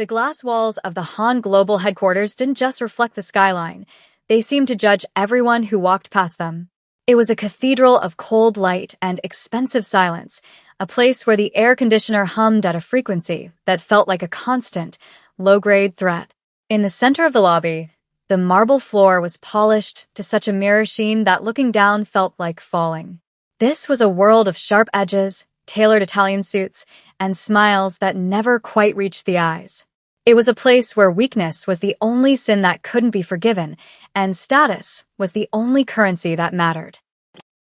The glass walls of the Han Global headquarters didn't just reflect the skyline. They seemed to judge everyone who walked past them. It was a cathedral of cold light and expensive silence, a place where the air conditioner hummed at a frequency that felt like a constant, low-grade threat. In the center of the lobby, the marble floor was polished to such a mirror sheen that looking down felt like falling. This was a world of sharp edges, tailored Italian suits, and smiles that never quite reached the eyes. It was a place where weakness was the only sin that couldn't be forgiven, and status was the only currency that mattered.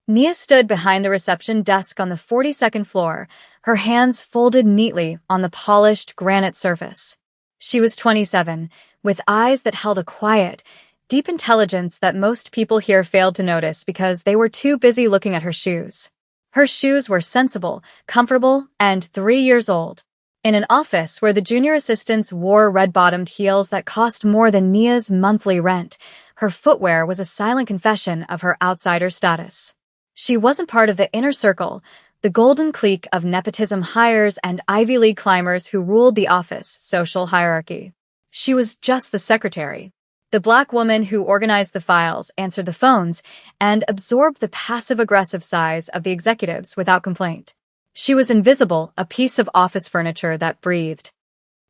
Nia stood behind the reception desk on the 42nd floor, her hands folded neatly on the polished granite surface. She was 27, with eyes that held a quiet, deep intelligence that most people here failed to notice because they were too busy looking at her shoes. Her shoes were sensible, comfortable, and 3 years old. In an office where the junior assistants wore red-bottomed heels that cost more than Nia's monthly rent, her footwear was a silent confession of her outsider status. She wasn't part of the inner circle, the golden clique of nepotism hires and Ivy League climbers who ruled the office social hierarchy. She was just the secretary, the black woman who organized the files, answered the phones, and absorbed the passive-aggressive sighs of the executives without complaint. She was invisible, a piece of office furniture that breathed.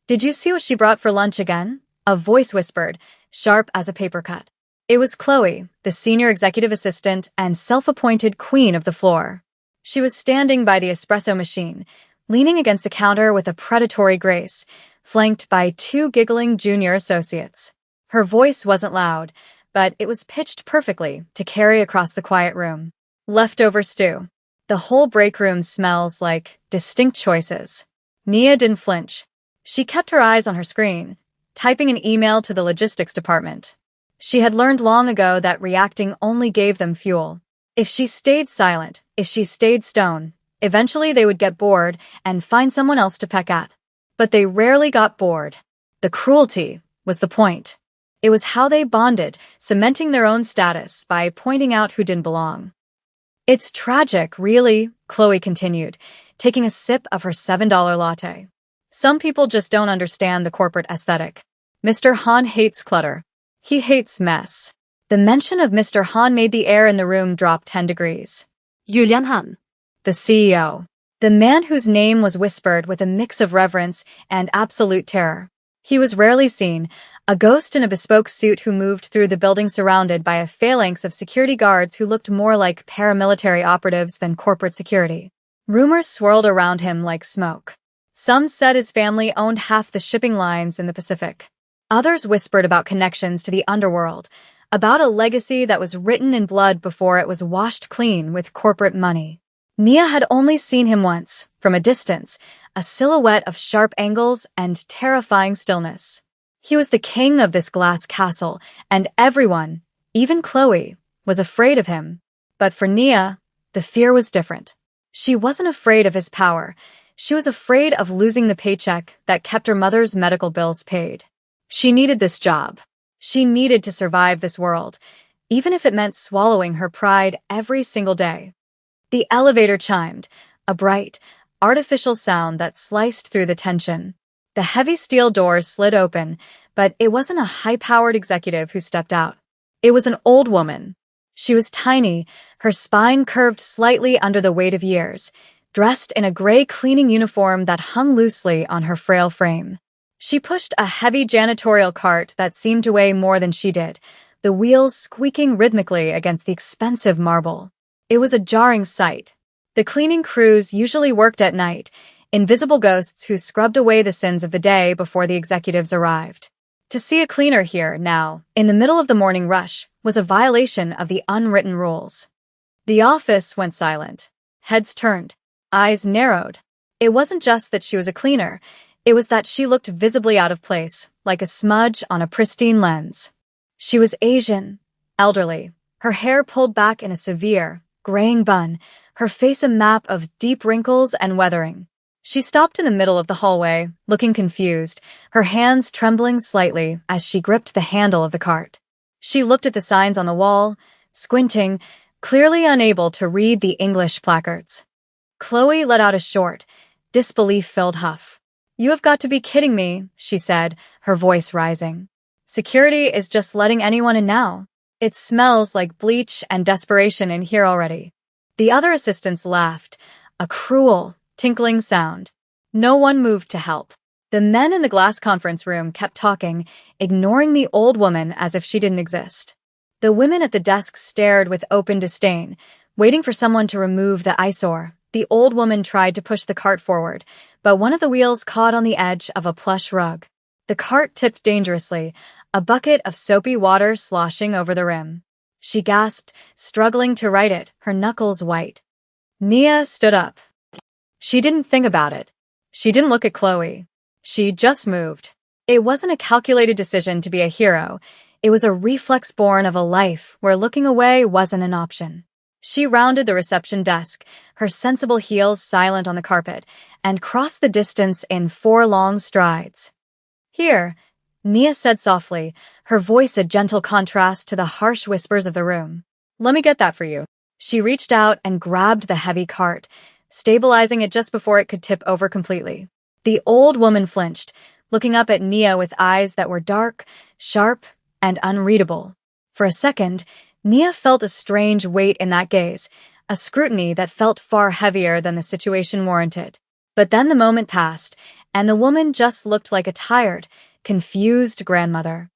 "Did you see what she brought for lunch again?" A voice whispered, sharp as a paper cut. It was Chloe, the senior executive assistant and self-appointed queen of the floor. She was standing by the espresso machine, leaning against the counter with a predatory grace, flanked by 2 giggling junior associates. Her voice wasn't loud, but it was pitched perfectly to carry across the quiet room. "Leftover stew. The whole break room smells like distinct choices." Nia didn't flinch. She kept her eyes on her screen, typing an email to the logistics department. She had learned long ago that reacting only gave them fuel. If she stayed silent, if she stayed stone, eventually they would get bored and find someone else to peck at. But they rarely got bored. The cruelty was the point. It was how they bonded, cementing their own status by pointing out who didn't belong. "It's tragic, really," Chloe continued, taking a sip of her $7 latte. "Some people just don't understand the corporate aesthetic. Mr. Han hates clutter. He hates mess." The mention of Mr. Han made the air in the room drop 10 degrees. Julian Han. The CEO. The man whose name was whispered with a mix of reverence and absolute terror. He was rarely seen, a ghost in a bespoke suit who moved through the building surrounded by a phalanx of security guards who looked more like paramilitary operatives than corporate security. Rumors swirled around him like smoke. Some said his family owned half the shipping lines in the Pacific. Others whispered about connections to the underworld, about a legacy that was written in blood before it was washed clean with corporate money. Nia had only seen him once, from a distance, a silhouette of sharp angles and terrifying stillness. He was the king of this glass castle, and everyone, even Chloe, was afraid of him. But for Nia, the fear was different. She wasn't afraid of his power. She was afraid of losing the paycheck that kept her mother's medical bills paid. She needed this job. She needed to survive this world, even if it meant swallowing her pride every single day. The elevator chimed, a bright, artificial sound that sliced through the tension. The heavy steel doors slid open, but it wasn't a high-powered executive who stepped out. It was an old woman. She was tiny, her spine curved slightly under the weight of years, dressed in a gray cleaning uniform that hung loosely on her frail frame. She pushed a heavy janitorial cart that seemed to weigh more than she did, the wheels squeaking rhythmically against the expensive marble. It was a jarring sight. The cleaning crews usually worked at night, invisible ghosts who scrubbed away the sins of the day before the executives arrived. To see a cleaner here, now, in the middle of the morning rush, was a violation of the unwritten rules. The office went silent. Heads turned. Eyes narrowed. It wasn't just that she was a cleaner. It was that she looked visibly out of place, like a smudge on a pristine lens. She was Asian, elderly, her hair pulled back in a severe, graying bun, her face a map of deep wrinkles and weathering. She stopped in the middle of the hallway, looking confused, her hands trembling slightly as she gripped the handle of the cart. She looked at the signs on the wall, squinting, clearly unable to read the English placards. Chloe let out a short, disbelief-filled huff. You have got to be kidding me, she said, her voice rising. Security is just letting anyone in now. It smells like bleach and desperation in here already. The other assistants laughed, a cruel, tinkling sound. No one moved to help. The men in the glass conference room kept talking, ignoring the old woman as if she didn't exist. The women at the desks stared with open disdain, waiting for someone to remove the eyesore. The old woman tried to push the cart forward, but one of the wheels caught on the edge of a plush rug. The cart tipped dangerously, a bucket of soapy water sloshing over the rim. She gasped, struggling to right it, her knuckles white. Nia stood up. She didn't think about it. She didn't look at Chloe. She just moved. It wasn't a calculated decision to be a hero. It was a reflex born of a life where looking away wasn't an option. She rounded the reception desk, her sensible heels silent on the carpet, and crossed the distance in 4 long strides. Here, Nia said softly, her voice a gentle contrast to the harsh whispers of the room. Let me get that for you. She reached out and grabbed the heavy cart, stabilizing it just before it could tip over completely. The old woman flinched, looking up at Nia with eyes that were dark, sharp, and unreadable. For a second, Nia felt a strange weight in that gaze, a scrutiny that felt far heavier than the situation warranted. But then the moment passed, and the woman just looked like a tired, confused grandmother.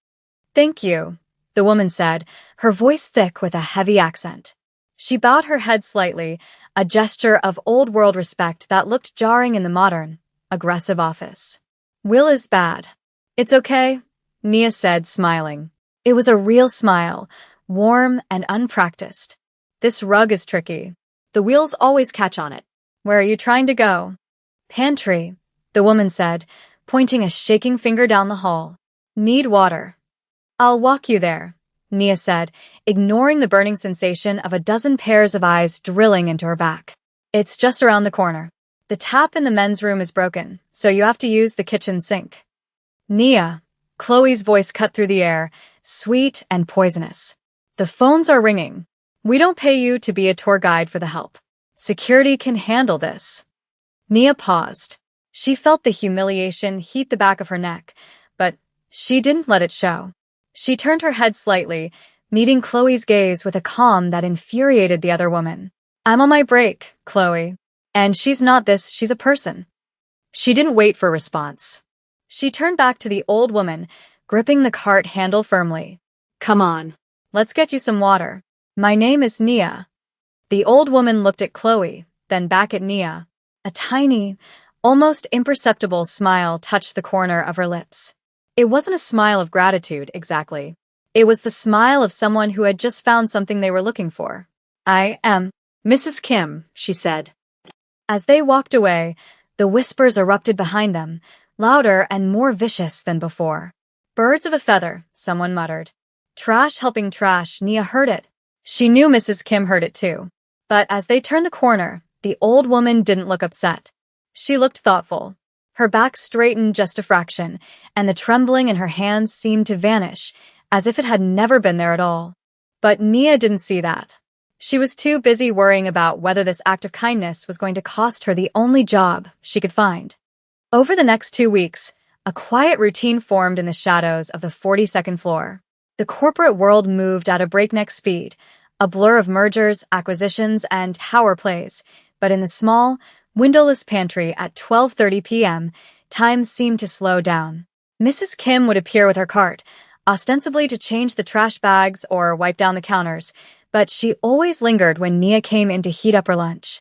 Thank you, the woman said, her voice thick with a heavy accent. She bowed her head slightly, a gesture of old-world respect that looked jarring in the modern, aggressive office. Will is bad. It's okay, Nia said, smiling. It was a real smile, warm and unpracticed. This rug is tricky. The wheels always catch on it. Where are you trying to go? Pantry, the woman said, pointing a shaking finger down the hall. Need water. I'll walk you there, Nia said, ignoring the burning sensation of a dozen pairs of eyes drilling into her back. It's just around the corner. The tap in the men's room is broken, so you have to use the kitchen sink. Nia, Chloe's voice cut through the air, sweet and poisonous. The phones are ringing. We don't pay you to be a tour guide for the help. Security can handle this. Nia paused. She felt the humiliation heat the back of her neck, but she didn't let it show. She turned her head slightly, meeting Chloe's gaze with a calm that infuriated the other woman. I'm on my break, Chloe. And she's not this, she's a person. She didn't wait for a response. She turned back to the old woman, gripping the cart handle firmly. Come on. Let's get you some water. My name is Nia. The old woman looked at Chloe, then back at Nia. A tiny, almost imperceptible smile touched the corner of her lips. It wasn't a smile of gratitude, exactly. It was the smile of someone who had just found something they were looking for. I am Mrs. Kim, she said. As they walked away, the whispers erupted behind them, louder and more vicious than before. Birds of a feather, someone muttered. Trash helping trash, Nia heard it. She knew Mrs. Kim heard it too. But as they turned the corner, the old woman didn't look upset. She looked thoughtful. Her back straightened just a fraction, and the trembling in her hands seemed to vanish, as if it had never been there at all. But Nia didn't see that. She was too busy worrying about whether this act of kindness was going to cost her the only job she could find. Over the next 2 weeks, a quiet routine formed in the shadows of the 42nd floor. The corporate world moved at a breakneck speed, a blur of mergers, acquisitions, and power plays. But in the small, windowless pantry at 12:30 p.m., time seemed to slow down. Mrs. Kim would appear with her cart, ostensibly to change the trash bags or wipe down the counters, but she always lingered when Nia came in to heat up her lunch.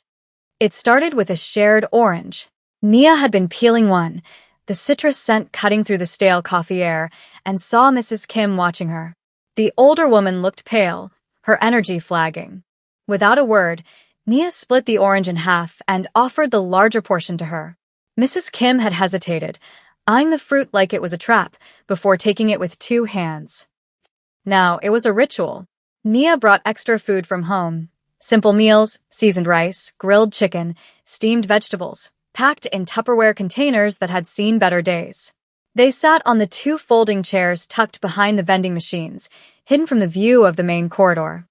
It started with a shared orange. Nia had been peeling one, the citrus scent cutting through the stale coffee air, and saw Mrs. Kim watching her. The older woman looked pale, her energy flagging. Without a word, Nia split the orange in half and offered the larger portion to her. Mrs. Kim had hesitated, eyeing the fruit like it was a trap, before taking it with 2 hands. Now, it was a ritual. Nia brought extra food from home. Simple meals, seasoned rice, grilled chicken, steamed vegetables, packed in Tupperware containers that had seen better days. They sat on the 2 folding chairs tucked behind the vending machines, hidden from the view of the main corridor.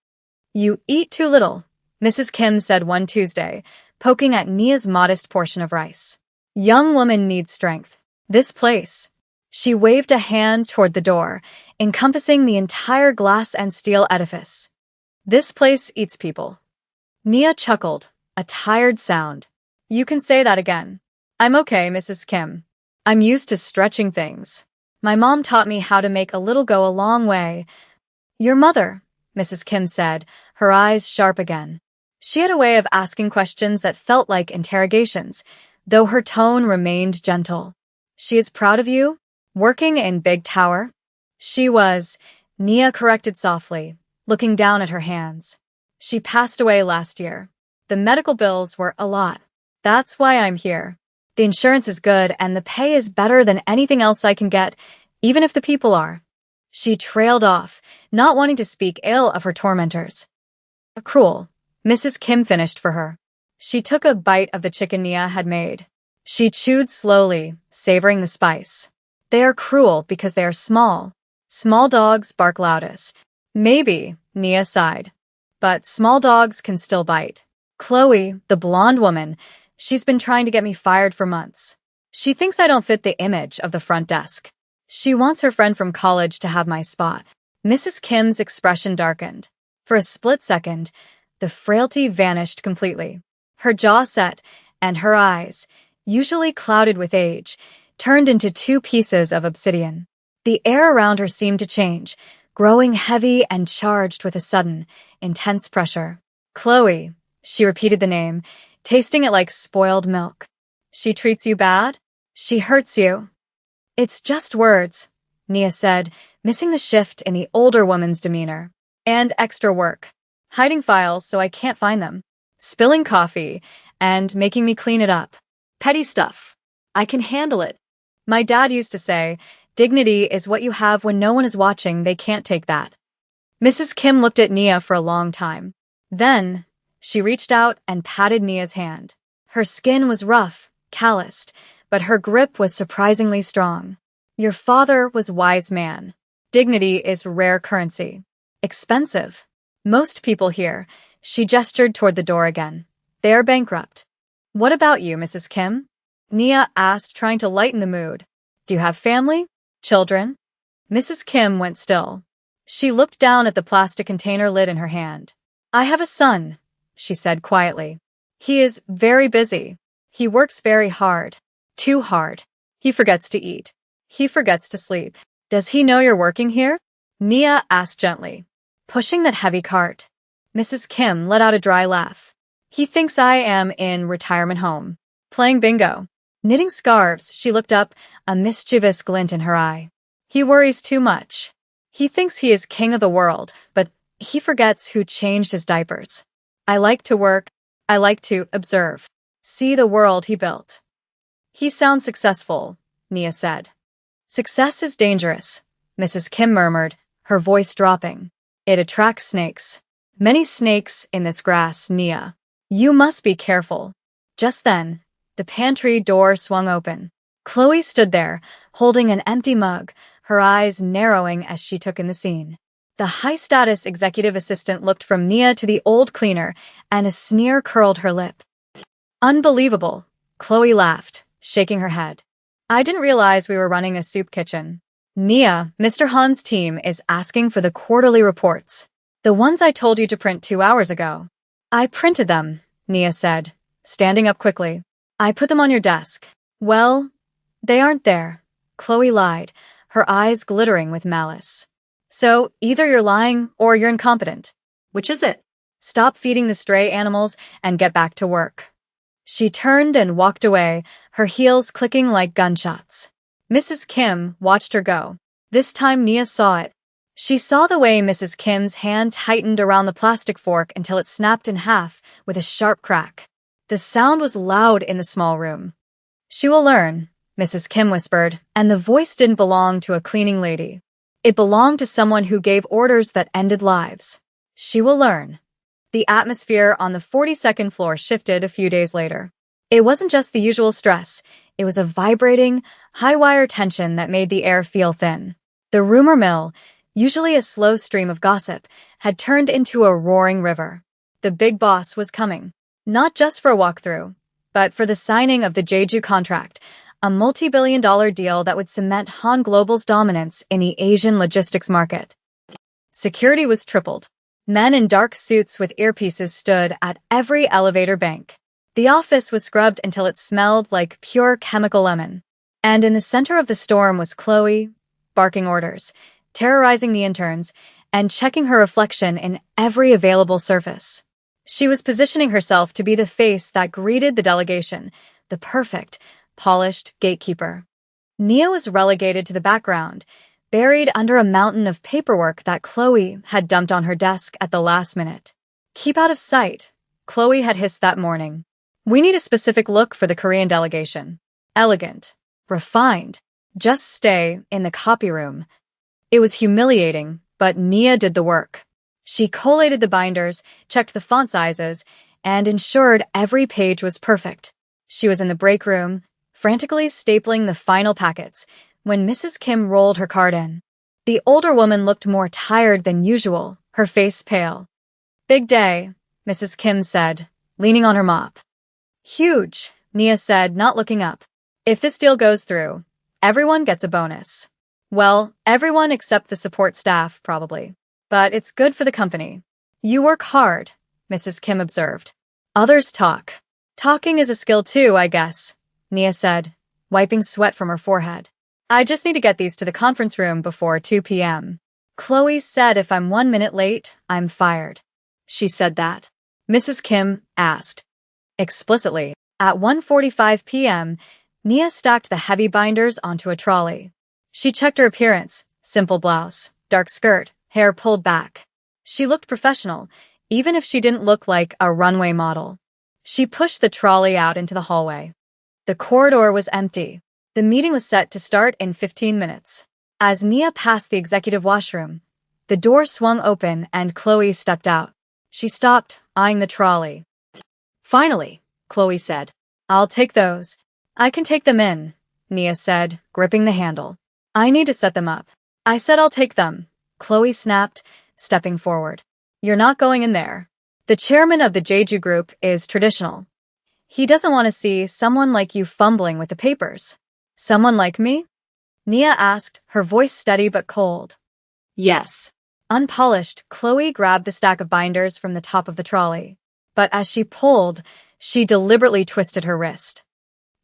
You eat too little, Mrs. Kim said one Tuesday, poking at Nia's modest portion of rice. Young woman needs strength. This place. She waved a hand toward the door, encompassing the entire glass and steel edifice. This place eats people. Nia chuckled, a tired sound. You can say that again. I'm okay, Mrs. Kim. I'm used to stretching things. My mom taught me how to make a little go a long way. Your mother, Mrs. Kim said, her eyes sharp again. She had a way of asking questions that felt like interrogations, though her tone remained gentle. She is proud of you? Working in Big Tower? She was, Nia corrected softly, looking down at her hands. She passed away last year. The medical bills were a lot. That's why I'm here. The insurance is good and the pay is better than anything else I can get, even if the people are. She trailed off, not wanting to speak ill of her tormentors. Cruel. Mrs. Kim finished for her. She took a bite of the chicken Nia had made. She chewed slowly, savoring the spice. They are cruel because they are small. Small dogs bark loudest. Maybe, Nia sighed. But small dogs can still bite. Chloe, the blonde woman, she's been trying to get me fired for months. She thinks I don't fit the image of the front desk. She wants her friend from college to have my spot. Mrs. Kim's expression darkened. For a split second, the frailty vanished completely. Her jaw set, and her eyes, usually clouded with age, turned into two pieces of obsidian. The air around her seemed to change, growing heavy and charged with a sudden, intense pressure. Chloe, she repeated the name, tasting it like spoiled milk. She treats you bad? She hurts you. It's just words, Nia said, missing the shift in the older woman's demeanor. And extra work. Hiding files so I can't find them. Spilling coffee, and making me clean it up. Petty stuff. I can handle it. My dad used to say, dignity is what you have when no one is watching, they can't take that. Mrs. Kim looked at Nia for a long time. Then, she reached out and patted Nia's hand. Her skin was rough, calloused, but her grip was surprisingly strong. Your father was a wise man. Dignity is rare currency. Expensive. Most people here, she gestured toward the door again. They are bankrupt. What about you, Mrs. Kim? Nia asked, trying to lighten the mood. Do you have family? Children? Mrs. Kim went still. She looked down at the plastic container lid in her hand. I have a son, she said quietly. He is very busy. He works very hard. Too hard. He forgets to eat. He forgets to sleep. Does he know you're working here? Nia asked gently, pushing that heavy cart. Mrs. Kim let out a dry laugh. He thinks I am in retirement home. Playing bingo. Knitting scarves, she looked up, a mischievous glint in her eye. He worries too much. He thinks he is king of the world, but he forgets who changed his diapers. I like to work. I like to observe. See the world he built. He sounds successful, Nia said. Success is dangerous, Mrs. Kim murmured, her voice dropping. It attracts snakes. Many snakes in this grass, Nia. You must be careful. Just then, the pantry door swung open. Chloe stood there, holding an empty mug, her eyes narrowing as she took in the scene. The high-status executive assistant looked from Nia to the old cleaner, and a sneer curled her lip. Unbelievable, Chloe laughed, shaking her head. I didn't realize we were running a soup kitchen. Nia, Mr. Han's team is asking for the quarterly reports. The ones I told you to print 2 hours ago. I printed them, Nia said, standing up quickly. I put them on your desk. Well, they aren't there, Chloe lied, her eyes glittering with malice. So, either you're lying or you're incompetent. Which is it? Stop feeding the stray animals and get back to work. She turned and walked away, her heels clicking like gunshots. Mrs. Kim watched her go. This time Nia saw it. She saw the way Mrs. Kim's hand tightened around the plastic fork until it snapped in half with a sharp crack. The sound was loud in the small room. She will learn, Mrs. Kim whispered, and the voice didn't belong to a cleaning lady. It belonged to someone who gave orders that ended lives. She will learn. The atmosphere on the 42nd floor shifted a few days later. It wasn't just the usual stress. It was a vibrating, high-wire tension that made the air feel thin. The rumor mill, usually a slow stream of gossip, had turned into a roaring river. The big boss was coming. Not just for a walkthrough, but for the signing of the Jeju contract, a multi-billion-dollar deal that would cement Han Global's dominance in the Asian logistics market. Security was tripled. Men in dark suits with earpieces stood at every elevator bank. The office was scrubbed until it smelled like pure chemical lemon. And in the center of the storm was Chloe, barking orders, terrorizing the interns, and checking her reflection in every available surface. She was positioning herself to be the face that greeted the delegation, the perfect, polished gatekeeper. Nia was relegated to the background, buried under a mountain of paperwork that Chloe had dumped on her desk at the last minute. "Keep out of sight," Chloe had hissed that morning. "We need a specific look for the Korean delegation. Elegant. Refined. Just stay in the copy room." It was humiliating, but Nia did the work. She collated the binders, checked the font sizes, and ensured every page was perfect. She was in the break room, frantically stapling the final packets, when Mrs. Kim rolled her cart in. The older woman looked more tired than usual, her face pale. "Big day," Mrs. Kim said, leaning on her mop. "Huge," Nia said, not looking up. "If this deal goes through, everyone gets a bonus. Well, everyone except the support staff, probably. But it's good for the company." "You work hard," Mrs. Kim observed. "Others talk." "Talking is a skill too, I guess," Nia said, wiping sweat from her forehead. "I just need to get these to the conference room before 2 p.m. Chloe said if I'm 1 minute late, I'm fired." "She said that?" Mrs. Kim asked. Explicitly. At 1:45 p.m., Nia stacked the heavy binders onto a trolley. She checked her appearance: simple blouse, dark skirt, hair pulled back. She looked professional, even if she didn't look like a runway model. She pushed the trolley out into the hallway. The corridor was empty. The meeting was set to start in 15 minutes. As Nia passed the executive washroom, the door swung open and Chloe stepped out. She stopped, eyeing the trolley. "Finally," Chloe said. "I'll take those." "I can take them in," Nia said, gripping the handle. "I need to set them up." "I said I'll take them," Chloe snapped, stepping forward. "You're not going in there. The chairman of the Jeju group is traditional. He doesn't want to see someone like you fumbling with the papers." "Someone like me?" Nia asked, her voice steady but cold. "Yes." Unpolished, Chloe grabbed the stack of binders from the top of the trolley. But as she pulled, she deliberately twisted her wrist.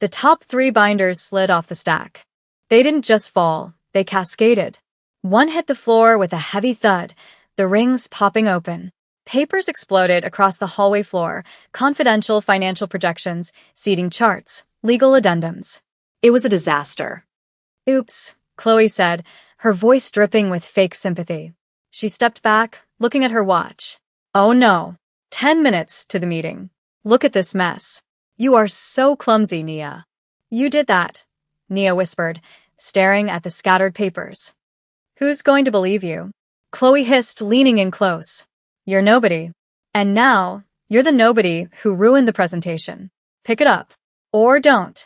The top 3 binders slid off the stack. They didn't just fall, they cascaded. One hit the floor with a heavy thud, the rings popping open. Papers exploded across the hallway floor: confidential financial projections, seating charts, legal addendums. It was a disaster. "Oops," Chloe said, her voice dripping with fake sympathy. She stepped back, looking at her watch. "Oh no. 10 minutes to the meeting. Look at this mess." "You are so clumsy, Nia." "You did that," Nia whispered, staring at the scattered papers. "Who's going to believe you?" Chloe hissed, leaning in close. "You're nobody. And now, you're the nobody who ruined the presentation. Pick it up. Or don't.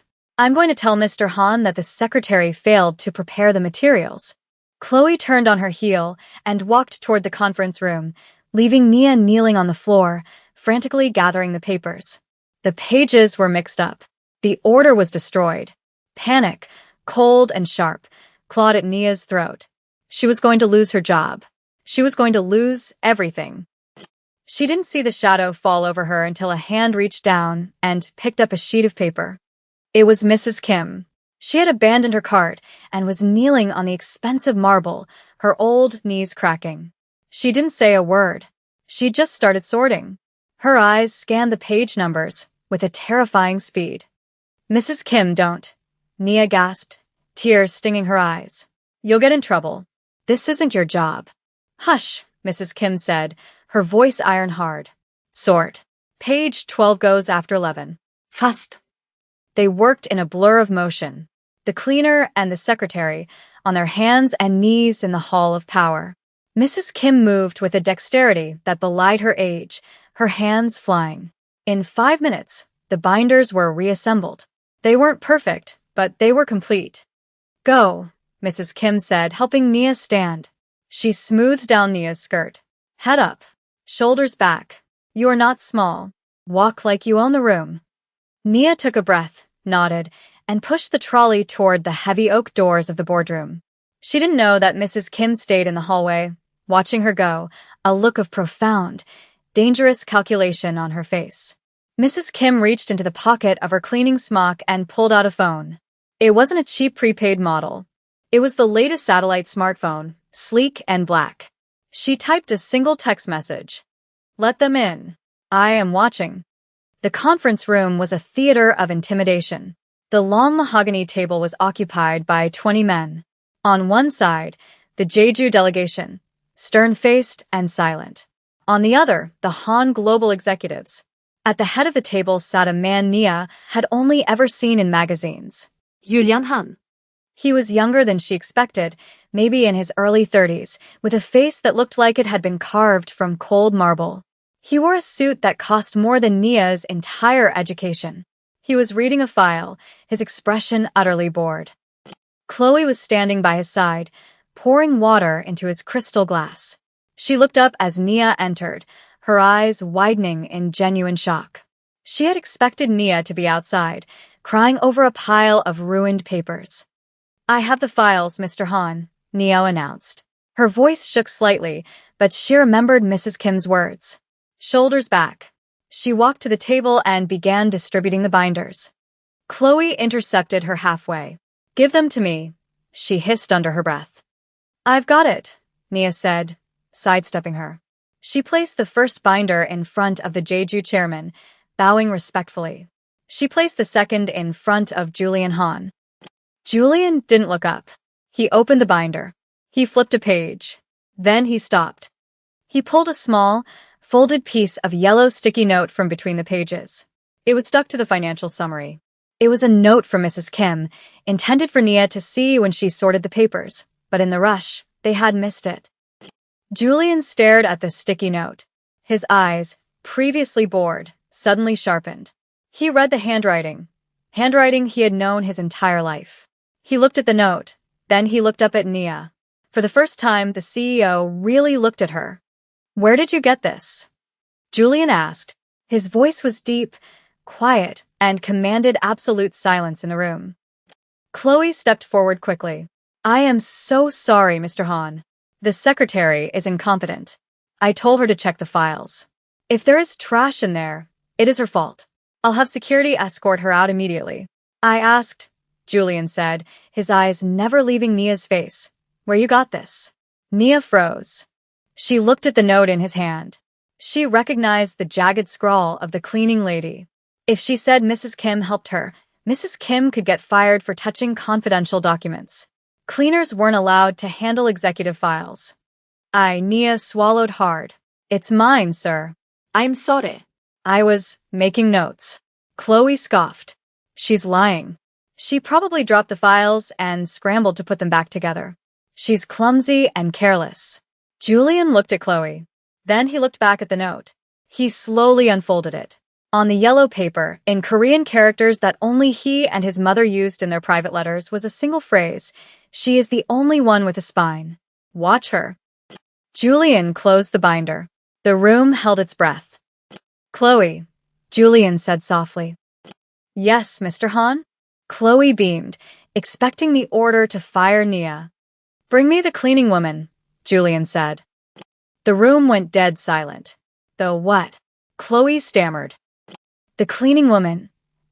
I'm going to tell Mr. Han that the secretary failed to prepare the materials." Chloe turned on her heel and walked toward the conference room, leaving Nia kneeling on the floor, frantically gathering the papers. The pages were mixed up. The order was destroyed. Panic, cold and sharp, clawed at Nia's throat. She was going to lose her job. She was going to lose everything. She didn't see the shadow fall over her until a hand reached down and picked up a sheet of paper. It was Mrs. Kim. She had abandoned her cart and was kneeling on the expensive marble, her old knees cracking. She didn't say a word. She just started sorting. Her eyes scanned the page numbers with a terrifying speed. "Mrs. Kim, don't," Nia gasped, tears stinging her eyes. "You'll get in trouble. This isn't your job." "Hush," Mrs. Kim said, her voice iron hard. "Sort. Page 12 goes after 11. Fast." They worked in a blur of motion, the cleaner and the secretary, on their hands and knees in the hall of power. Mrs. Kim moved with a dexterity that belied her age, her hands flying. In 5 minutes, the binders were reassembled. They weren't perfect, but they were complete. "Go," Mrs. Kim said, helping Nia stand. She smoothed down Nia's skirt. "Head up. Shoulders back. You are not small. Walk like you own the room." Nia took a breath, nodded, and pushed the trolley toward the heavy oak doors of the boardroom. She didn't know that Mrs. Kim stayed in the hallway, watching her go, a look of profound, dangerous calculation on her face. Mrs. Kim reached into the pocket of her cleaning smock and pulled out a phone. It wasn't a cheap prepaid model. It was the latest satellite smartphone, sleek and black. She typed a single text message. "Let them in. I am watching." The conference room was a theater of intimidation. The long mahogany table was occupied by 20 men. On one side, the Jeju delegation, stern-faced and silent. On the other, the Han global executives. At the head of the table sat a man Nia had only ever seen in magazines. Julian Han. He was younger than she expected, maybe in his early 30s, with a face that looked like it had been carved from cold marble. He wore a suit that cost more than Nia's entire education. He was reading a file, his expression utterly bored. Chloe was standing by his side, pouring water into his crystal glass. She looked up as Nia entered, her eyes widening in genuine shock. She had expected Nia to be outside, crying over a pile of ruined papers. "I have the files, Mr. Han," Nia announced. Her voice shook slightly, but she remembered Mrs. Kim's words. Shoulders back. She walked to the table and began distributing the binders. Chloe intercepted her halfway. "Give them to me," she hissed under her breath. "I've got it," Nia said, sidestepping her. She placed the first binder in front of the Jeju chairman, bowing respectfully. She placed the second in front of Julian Han. Julian didn't look up. He opened the binder. He flipped a page. Then he stopped. He pulled a small, folded piece of yellow sticky note from between the pages. It was stuck to the financial summary. It was a note from Mrs. Kim, intended for Nia to see when she sorted the papers, but in the rush, they had missed it. Julian stared at the sticky note. His eyes, previously bored, suddenly sharpened. He read the handwriting he had known his entire life. He looked at the note, then he looked up at Nia. For the first time, the CEO really looked at her. "Where did you get this?" Julian asked. His voice was deep, quiet, and commanded absolute silence in the room. Chloe stepped forward quickly. "I am so sorry, Mr. Han. The secretary is incompetent. I told her to check the files. If there is trash in there, it is her fault. I'll have security escort her out immediately." "I asked," Julian said, his eyes never leaving Nia's face, "where you got this." Nia froze. She looked at the note in his hand. She recognized the jagged scrawl of the cleaning lady. If she said Mrs. Kim helped her, Mrs. Kim could get fired for touching confidential documents. Cleaners weren't allowed to handle executive files. Nia swallowed hard. "It's mine, sir." "I'm sorry." "I was making notes." Chloe scoffed. "She's lying. She probably dropped the files and scrambled to put them back together. She's clumsy and careless." Julian looked at Chloe. Then he looked back at the note. He slowly unfolded it. On the yellow paper, in Korean characters that only he and his mother used in their private letters, was a single phrase: "She is the only one with a spine. Watch her." Julian closed the binder. The room held its breath. "Chloe," Julian said softly. "Yes, Mr. Han?" Chloe beamed, expecting the order to fire Nia. "Bring me the cleaning woman," Julian said. The room went dead silent. "The what?" Chloe stammered. "The cleaning woman,"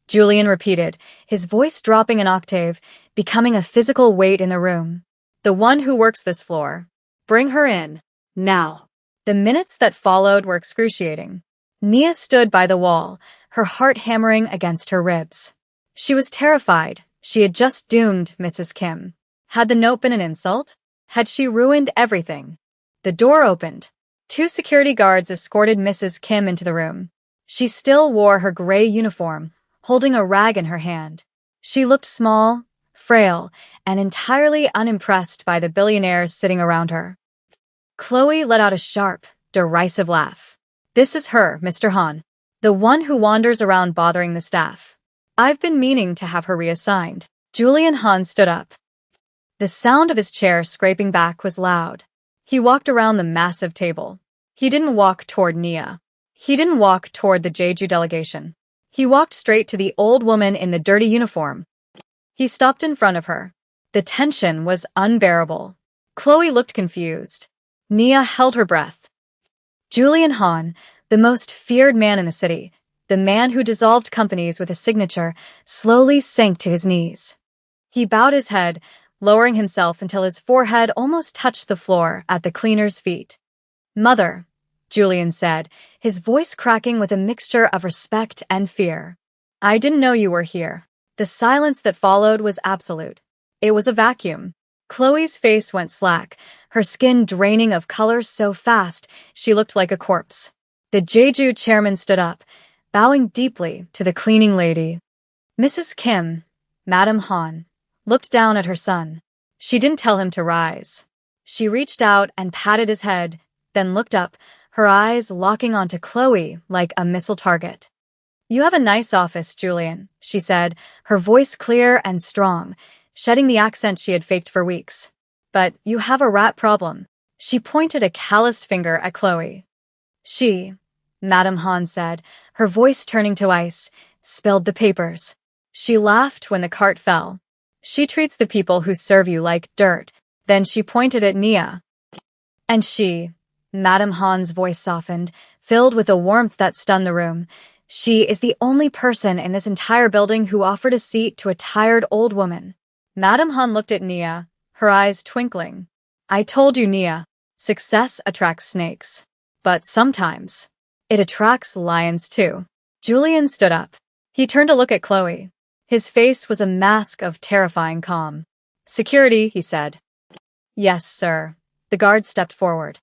Julian repeated, his voice dropping an octave, becoming a physical weight in the room. "The one who works this floor. Bring her in. Now." The minutes that followed were excruciating. Nia stood by the wall, her heart hammering against her ribs. She was terrified. She had just doomed Mrs. Kim. Had the note been an insult? Had she ruined everything? The door opened. 2 security guards escorted Mrs. Kim into the room. She still wore her gray uniform, holding a rag in her hand. She looked small, frail, and entirely unimpressed by the billionaires sitting around her. Chloe let out a sharp, derisive laugh. "This is her, Mr. Han. The one who wanders around bothering the staff. I've been meaning to have her reassigned." Julian Han stood up. The sound of his chair scraping back was loud. He walked around the massive table. He didn't walk toward Nia. He didn't walk toward the Jeju delegation. He walked straight to the old woman in the dirty uniform. He stopped in front of her. The tension was unbearable. Chloe looked confused. Nia held her breath. Julian Hahn, the most feared man in the city, the man who dissolved companies with a signature, slowly sank to his knees. He bowed his head, lowering himself until his forehead almost touched the floor at the cleaner's feet. "Mother," Julian said, his voice cracking with a mixture of respect and fear. "I didn't know you were here." The silence that followed was absolute. It was a vacuum. Chloe's face went slack, her skin draining of color so fast she looked like a corpse. The Jeju chairman stood up, bowing deeply to the cleaning lady. Mrs. Kim, Madam Han, looked down at her son. She didn't tell him to rise. She reached out and patted his head, then looked up, her eyes locking onto Chloe like a missile target. "You have a nice office, Julian," she said, her voice clear and strong, shedding the accent she had faked for weeks. "But you have a rat problem." She pointed a calloused finger at Chloe. "She," Madam Han said, her voice turning to ice, "spilled the papers." She laughed when the cart fell. "She treats the people who serve you like dirt." Then she pointed at Nia. "And she," Madam Han's voice softened, filled with a warmth that stunned the room. "She is the only person in this entire building who offered a seat to a tired old woman." Madam Han looked at Nia, her eyes twinkling. "I told you, Nia, success attracts snakes. But sometimes it attracts lions too." Julian stood up. He turned to look at Chloe. His face was a mask of terrifying calm. "Security," he said. "Yes, sir." The guard stepped forward.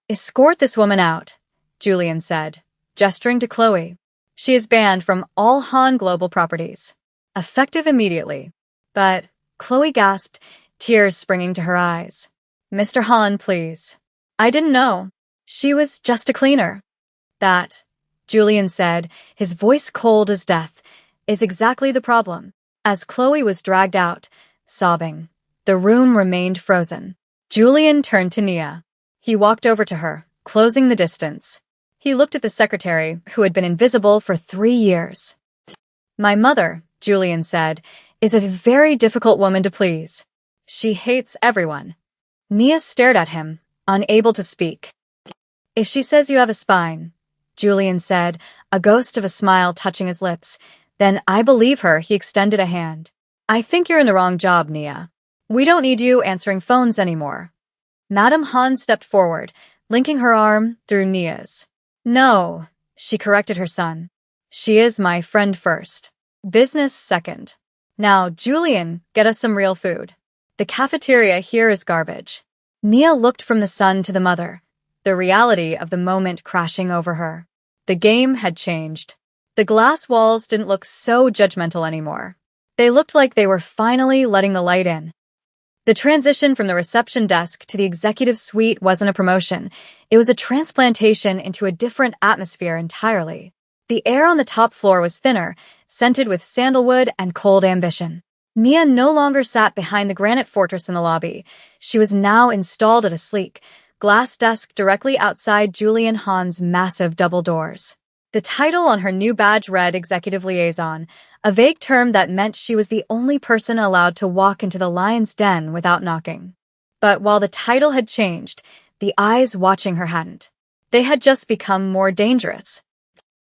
"Escort this woman out," Julian said, gesturing to Chloe. "She is banned from all Han Global properties. Effective immediately." But Chloe gasped, tears springing to her eyes. "Mr. Han, please. I didn't know. She was just a cleaner." "That," Julian said, his voice cold as death, "is exactly the problem." As Chloe was dragged out, sobbing, the room remained frozen. Julian turned to Nia. He walked over to her, closing the distance. He looked at the secretary, who had been invisible for 3 years. "My mother," Julian said, "is a very difficult woman to please. She hates everyone." Nia stared at him, unable to speak. "If she says you have a spine," Julian said, a ghost of a smile touching his lips, "then I believe her." He extended a hand. "I think you're in the wrong job, Nia. We don't need you answering phones anymore." Madam Han stepped forward, linking her arm through Nia's. "No," she corrected her son. "She is my friend first. Business second. Now, Julian, get us some real food. The cafeteria here is garbage." Nia looked from the son to the mother, the reality of the moment crashing over her. The game had changed. The glass walls didn't look so judgmental anymore. They looked like they were finally letting the light in. The transition from the reception desk to the executive suite wasn't a promotion. It was a transplantation into a different atmosphere entirely. The air on the top floor was thinner, scented with sandalwood and cold ambition. Nia no longer sat behind the granite fortress in the lobby. She was now installed at a sleek, glass desk directly outside Julian Han's massive double doors. The title on her new badge read Executive Liaison, a vague term that meant she was the only person allowed to walk into the lion's den without knocking. But while the title had changed, the eyes watching her hadn't. They had just become more dangerous.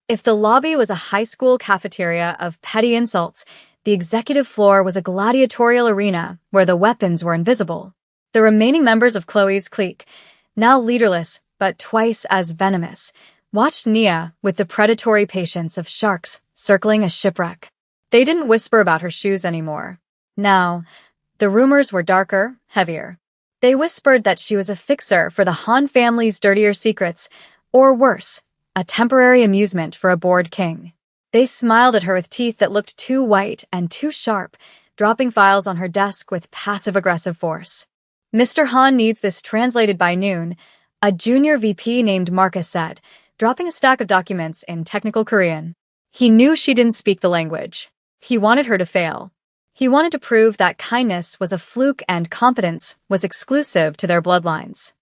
If the lobby was a high school cafeteria of petty insults, the executive floor was a gladiatorial arena where the weapons were invisible. The remaining members of Chloe's clique, now leaderless but twice as venomous, watched Nia with the predatory patience of sharks circling a shipwreck. They didn't whisper about her shoes anymore. Now, the rumors were darker, heavier. They whispered that she was a fixer for the Han family's dirtier secrets, or worse, a temporary amusement for a bored king. They smiled at her with teeth that looked too white and too sharp, dropping files on her desk with passive-aggressive force. "Mr. Han needs this translated by noon," a junior VP named Marcus said, dropping a stack of documents in technical Korean. He knew she didn't speak the language. He wanted her to fail. He wanted to prove that kindness was a fluke and competence was exclusive to their bloodlines.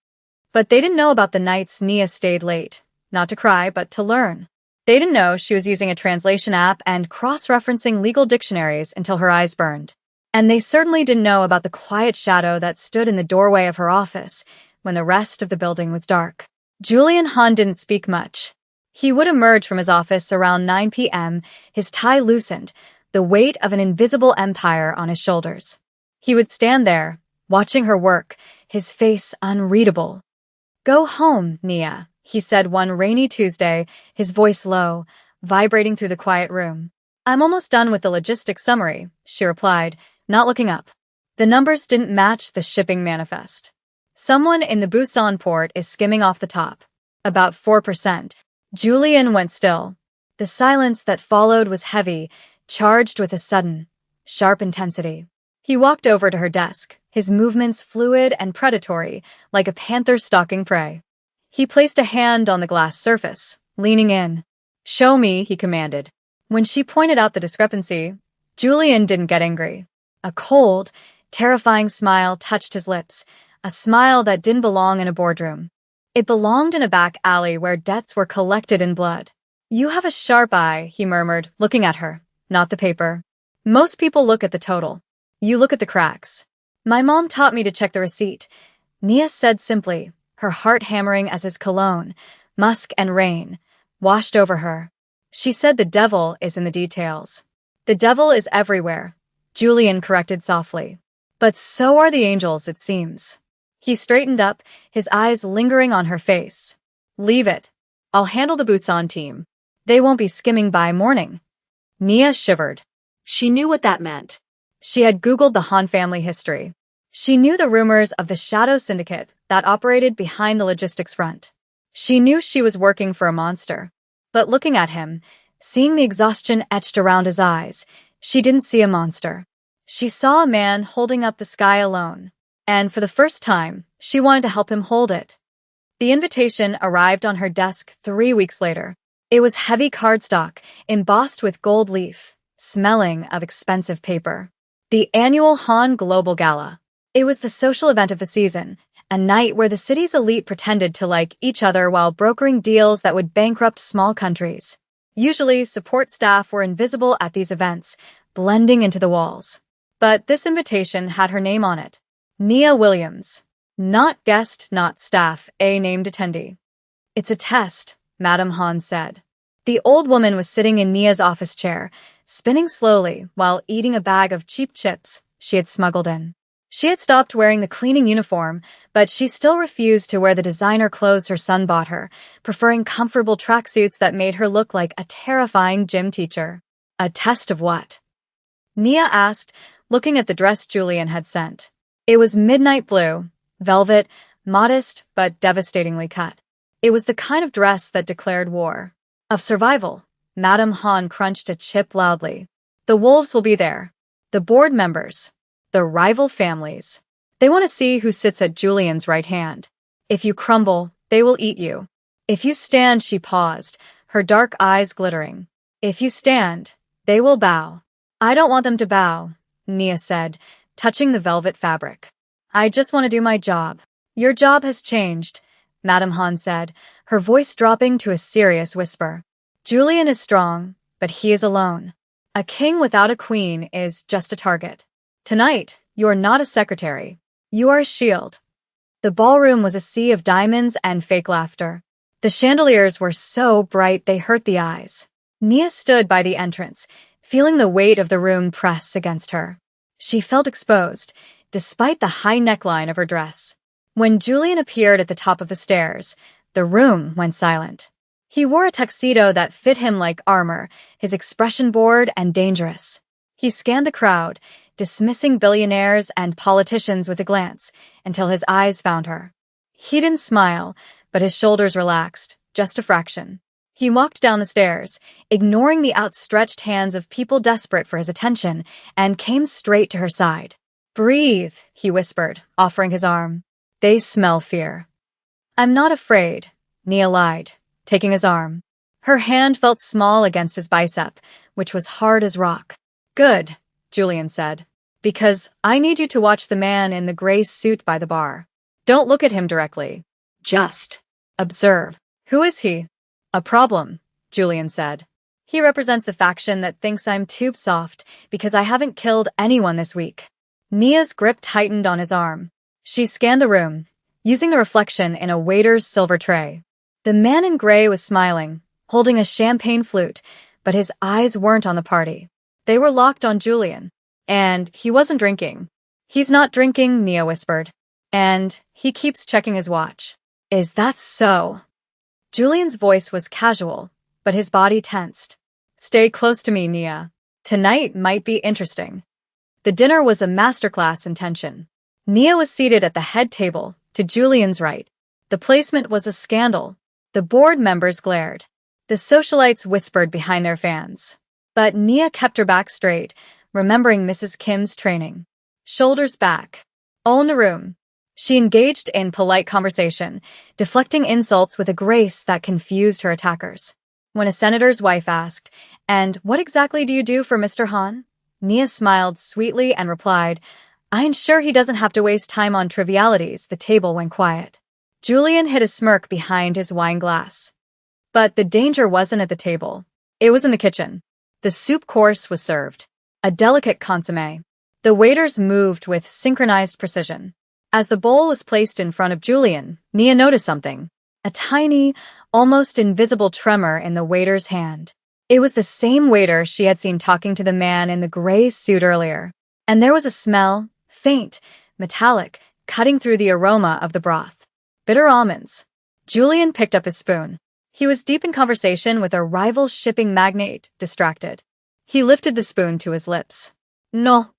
But they didn't know about the nights Nia stayed late, not to cry but to learn. They didn't know she was using a translation app and cross-referencing legal dictionaries until her eyes burned. And they certainly didn't know about the quiet shadow that stood in the doorway of her office when the rest of the building was dark. Julian Hahn didn't speak much. He would emerge from his office around 9 p.m., his tie loosened, the weight of an invisible empire on his shoulders. He would stand there, watching her work, his face unreadable. "Go home, Nia," he said one rainy Tuesday, his voice low, vibrating through the quiet room. "I'm almost done with the logistics summary," she replied, not looking up. The numbers didn't match the shipping manifest. "Someone in the Busan port is skimming off the top. About 4%. Julian went still. The silence that followed was heavy, charged with a sudden, sharp intensity. He walked over to her desk, his movements fluid and predatory, like a panther stalking prey. He placed a hand on the glass surface, leaning in. "Show me," he commanded. When she pointed out the discrepancy, Julian didn't get angry. A cold, terrifying smile touched his lips, a smile that didn't belong in a boardroom. It belonged in a back alley where debts were collected in blood. "You have a sharp eye," he murmured, looking at her, not the paper. "Most people look at the total. You look at the cracks." "My mom taught me to check the receipt," Nia said simply, her heart hammering as his cologne, musk and rain, washed over her. She said the devil is in the details. "The devil is everywhere," Julian corrected softly. "But so are the angels, it seems." He straightened up, his eyes lingering on her face. "Leave it. I'll handle the Busan team. They won't be skimming by morning." Nia shivered. She knew what that meant. She had Googled the Han family history. She knew the rumors of the shadow syndicate that operated behind the logistics front. She knew she was working for a monster. But looking at him, seeing the exhaustion etched around his eyes, she didn't see a monster. She saw a man holding up the sky alone. And for the first time, she wanted to help him hold it. The invitation arrived on her desk 3 weeks later. It was heavy cardstock, embossed with gold leaf, smelling of expensive paper. The annual Han Global Gala. It was the social event of the season, a night where the city's elite pretended to like each other while brokering deals that would bankrupt small countries. Usually, support staff were invisible at these events, blending into the walls. But this invitation had her name on it. Nia Williams. Not guest, not staff, a named attendee. "It's a test," Madame Han said. The old woman was sitting in Nia's office chair, spinning slowly while eating a bag of cheap chips she had smuggled in. She had stopped wearing the cleaning uniform, but she still refused to wear the designer clothes her son bought her, preferring comfortable tracksuits that made her look like a terrifying gym teacher. "A test of what?" Nia asked, looking at the dress Julian had sent. It was midnight blue, velvet, modest but devastatingly cut. It was the kind of dress that declared war. "Of survival," Madame Han crunched a chip loudly. "The wolves will be there. The board members. The rival families. They want to see who sits at Julian's right hand. If you crumble, they will eat you. If you stand," she paused, her dark eyes glittering. "If you stand, they will bow." "I don't want them to bow," Nia said, touching the velvet fabric. "I just want to do my job." "Your job has changed," Madame Han said, her voice dropping to a serious whisper. "Julian is strong, but he is alone. A king without a queen is just a target. Tonight, you are not a secretary. You are a shield." The ballroom was a sea of diamonds and fake laughter. The chandeliers were so bright they hurt the eyes. Nia stood by the entrance, feeling the weight of the room press against her. She felt exposed, despite the high neckline of her dress. When Julian appeared at the top of the stairs, the room went silent. He wore a tuxedo that fit him like armor, his expression bored and dangerous. He scanned the crowd, dismissing billionaires and politicians with a glance, until his eyes found her. He didn't smile, but his shoulders relaxed, just a fraction. He walked down the stairs, ignoring the outstretched hands of people desperate for his attention, and came straight to her side. "Breathe," he whispered, offering his arm. "They smell fear." "I'm not afraid," Nia lied, taking his arm. Her hand felt small against his bicep, which was hard as rock. "Good," Julian said, "because I need you to watch the man in the gray suit by the bar. Don't look at him directly. Just Observe. Who is he?" "A problem," Julian said. He represents the faction that thinks I'm too soft because I haven't killed anyone this week. Nia's grip tightened on his arm. She scanned the room, using the reflection in a waiter's silver tray. The man in gray was smiling, holding a champagne flute, but his eyes weren't on the party. They were locked on Julian. And he wasn't drinking. He's not drinking, Nia whispered. And he keeps checking his watch. Is that so? Julian's voice was casual, but his body tensed. Stay close to me, Nia. Tonight might be interesting. The dinner was a masterclass in tension. Nia was seated at the head table, to Julian's right. The placement was a scandal. The board members glared. The socialites whispered behind their fans. But Nia kept her back straight, remembering Mrs. Kim's training. Shoulders back. Own the room. She engaged in polite conversation, deflecting insults with a grace that confused her attackers. When a senator's wife asked, "And what exactly do you do for Mr. Han?" Nia smiled sweetly and replied, "I'm sure he doesn't have to waste time on trivialities." The table went quiet. Julian hid a smirk behind his wine glass. But the danger wasn't at the table. It was in the kitchen. The soup course was served. A delicate consommé. The waiters moved with synchronized precision. As the bowl was placed in front of Julian, Nia noticed something. A tiny, almost invisible tremor in the waiter's hand. It was the same waiter she had seen talking to the man in the gray suit earlier. And there was a smell, faint, metallic, cutting through the aroma of the broth. Bitter almonds. Julian picked up his spoon. He was deep in conversation with a rival shipping magnate, distracted. He lifted the spoon to his lips. No.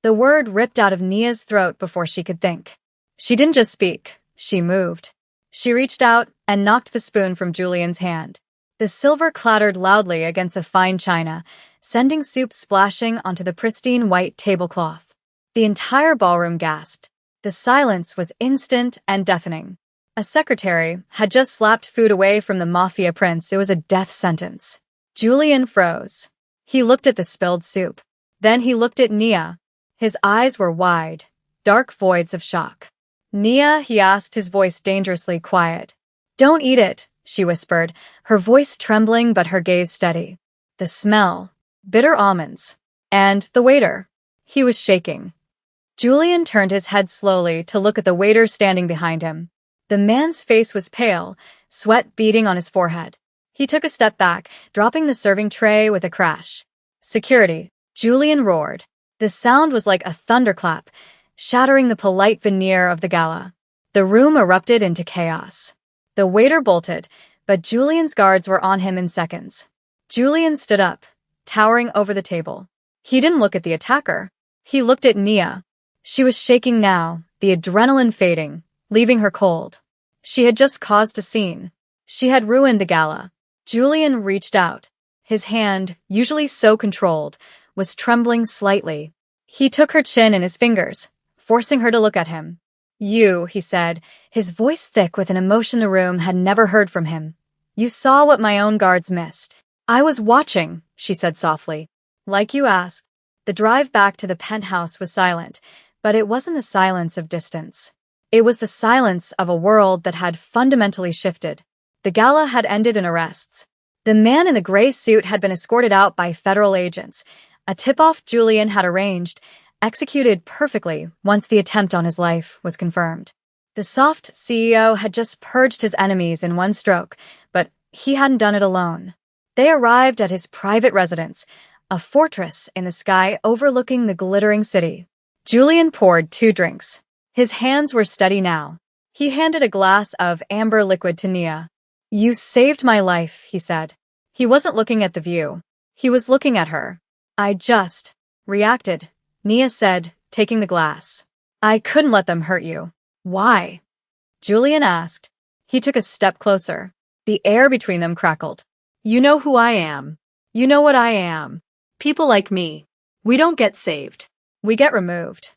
The word ripped out of Nia's throat before she could think. She didn't just speak, she moved. She reached out and knocked the spoon from Julian's hand. The silver clattered loudly against the fine china, sending soup splashing onto the pristine white tablecloth. The entire ballroom gasped. The silence was instant and deafening. A secretary had just slapped food away from the Mafia prince. It was a death sentence. Julian froze. He looked at the spilled soup. Then he looked at Nia. His eyes were wide, dark voids of shock. "Nia," he asked, his voice dangerously quiet. "Don't eat it," she whispered, her voice trembling but her gaze steady. The smell. Bitter almonds. And the waiter. He was shaking. Julian turned his head slowly to look at the waiter standing behind him. The man's face was pale, sweat beading on his forehead. He took a step back, dropping the serving tray with a crash. "Security," Julian roared. The sound was like a thunderclap, shattering the polite veneer of the gala. The room erupted into chaos. The waiter bolted, but Julian's guards were on him in seconds. Julian stood up, towering over the table. He didn't look at the attacker. He looked at Nia. She was shaking now, the adrenaline fading, leaving her cold. She had just caused a scene. She had ruined the gala. Julian reached out. His hand, usually so controlled, was trembling slightly. He took her chin in his fingers, forcing her to look at him. "You," he said, his voice thick with an emotion the room had never heard from him. "You saw what my own guards missed." "I was watching," she said softly. "Like you asked." The drive back to the penthouse was silent, but it wasn't the silence of distance. It was the silence of a world that had fundamentally shifted. The gala had ended in arrests. The man in the gray suit had been escorted out by federal agents, a tip-off Julian had arranged, executed perfectly once the attempt on his life was confirmed. The soft CEO had just purged his enemies in one stroke, but he hadn't done it alone. They arrived at his private residence, a fortress in the sky overlooking the glittering city. Julian poured 2 drinks. His hands were steady now. He handed a glass of amber liquid to Nia. "You saved my life," he said. He wasn't looking at the view. He was looking at her. "I just reacted," Nia said, taking the glass. "I couldn't let them hurt you." "Why?" Julian asked. He took a step closer. The air between them crackled. "You know who I am. You know what I am. People like me. We don't get saved. We get removed."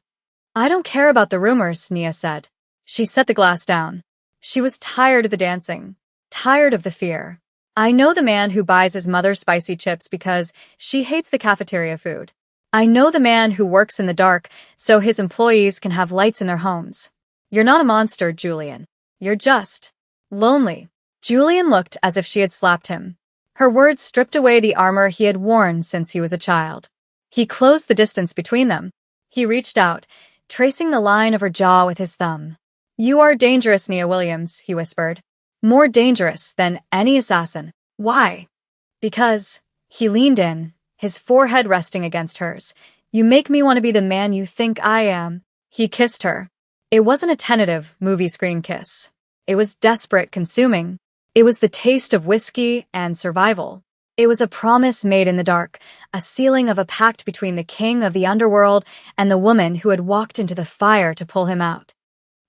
"I don't care about the rumors," Nia said. She set the glass down. She was tired of the dancing, tired of the fear. "I know the man who buys his mother spicy chips because she hates the cafeteria food. I know the man who works in the dark so his employees can have lights in their homes. You're not a monster, Julian. You're just lonely." Julian looked as if she had slapped him. Her words stripped away the armor he had worn since he was a child. He closed the distance between them. He reached out, tracing the line of her jaw with his thumb. "You are dangerous, Nia Williams," he whispered. "More dangerous than any assassin." "Why?" "Because," he leaned in, his forehead resting against hers, "you make me want to be the man you think I am." He kissed her. It wasn't a tentative movie screen kiss. It was desperate, consuming. It was the taste of whiskey and survival. It was a promise made in the dark, a sealing of a pact between the king of the underworld and the woman who had walked into the fire to pull him out.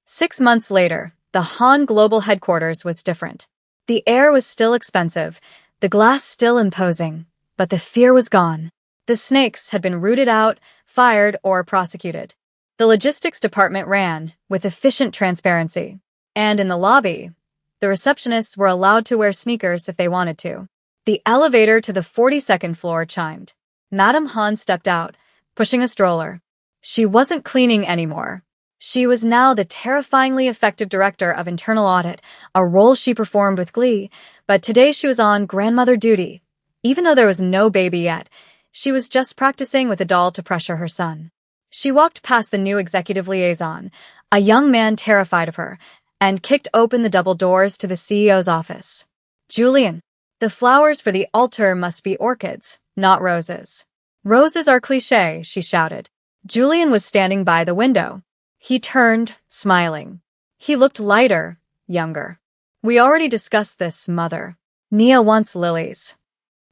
6 months later, the Han Global headquarters was different. The air was still expensive, the glass still imposing, but the fear was gone. The snakes had been rooted out, fired, or prosecuted. The logistics department ran, with efficient transparency. And in the lobby, the receptionists were allowed to wear sneakers if they wanted to. The elevator to the 42nd floor chimed. Madame Han stepped out, pushing a stroller. She wasn't cleaning anymore. She was now the terrifyingly effective director of internal audit, a role she performed with glee, but today she was on grandmother duty. Even though there was no baby yet, she was just practicing with a doll to pressure her son. She walked past the new executive liaison, a young man terrified of her, and kicked open the double doors to the CEO's office. "Julian, the flowers for the altar must be orchids, not roses." "Roses are cliché," she shouted. Julian was standing by the window. He turned, smiling. He looked lighter, younger. "We already discussed this, Mother. Nia wants lilies."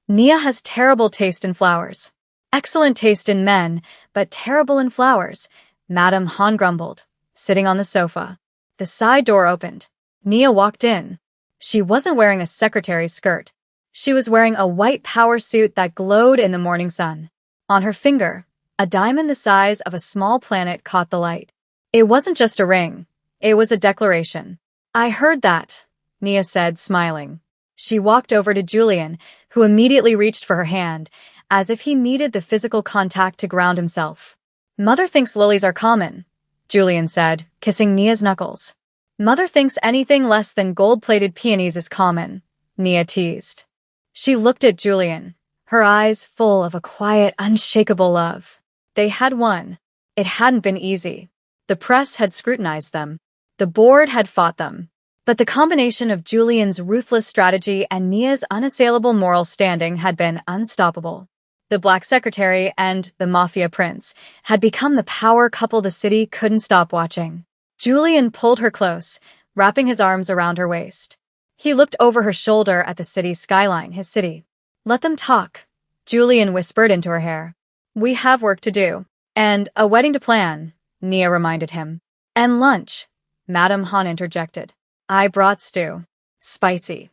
"Nia has terrible taste in flowers. Excellent taste in men, but terrible in flowers," Madame Han grumbled, sitting on the sofa. The side door opened. Nia walked in. She wasn't wearing a secretary's skirt. She was wearing a white power suit that glowed in the morning sun. On her finger, a diamond the size of a small planet caught the light. It wasn't just a ring. It was a declaration. "I heard that," Nia said, smiling. She walked over to Julian, who immediately reached for her hand, as if he needed the physical contact to ground himself. "Mother thinks lilies are common," Julian said, kissing Nia's knuckles. "Mother thinks anything less than gold-plated peonies is common," Nia teased. She looked at Julian, her eyes full of a quiet, unshakable love. They had won. It hadn't been easy. The press had scrutinized them. The board had fought them. But the combination of Julian's ruthless strategy and Nia's unassailable moral standing had been unstoppable. The Black Secretary and the Mafia Prince had become the power couple the city couldn't stop watching. Julian pulled her close, wrapping his arms around her waist. He looked over her shoulder at the city's skyline, his city. "Let them talk," Julian whispered into her hair. "We have work to do. And a wedding to plan," Nia reminded him. "And lunch," Madame Han interjected. "I brought stew. Spicy."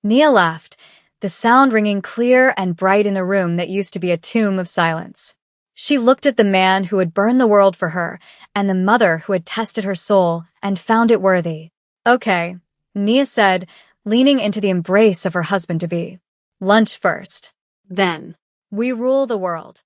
Nia laughed, the sound ringing clear and bright in the room that used to be a tomb of silence. She looked at the man who had burned the world for her and the mother who had tested her soul and found it worthy. "Okay," Nia said, leaning into the embrace of her husband-to-be. "Lunch first. Then, we rule the world."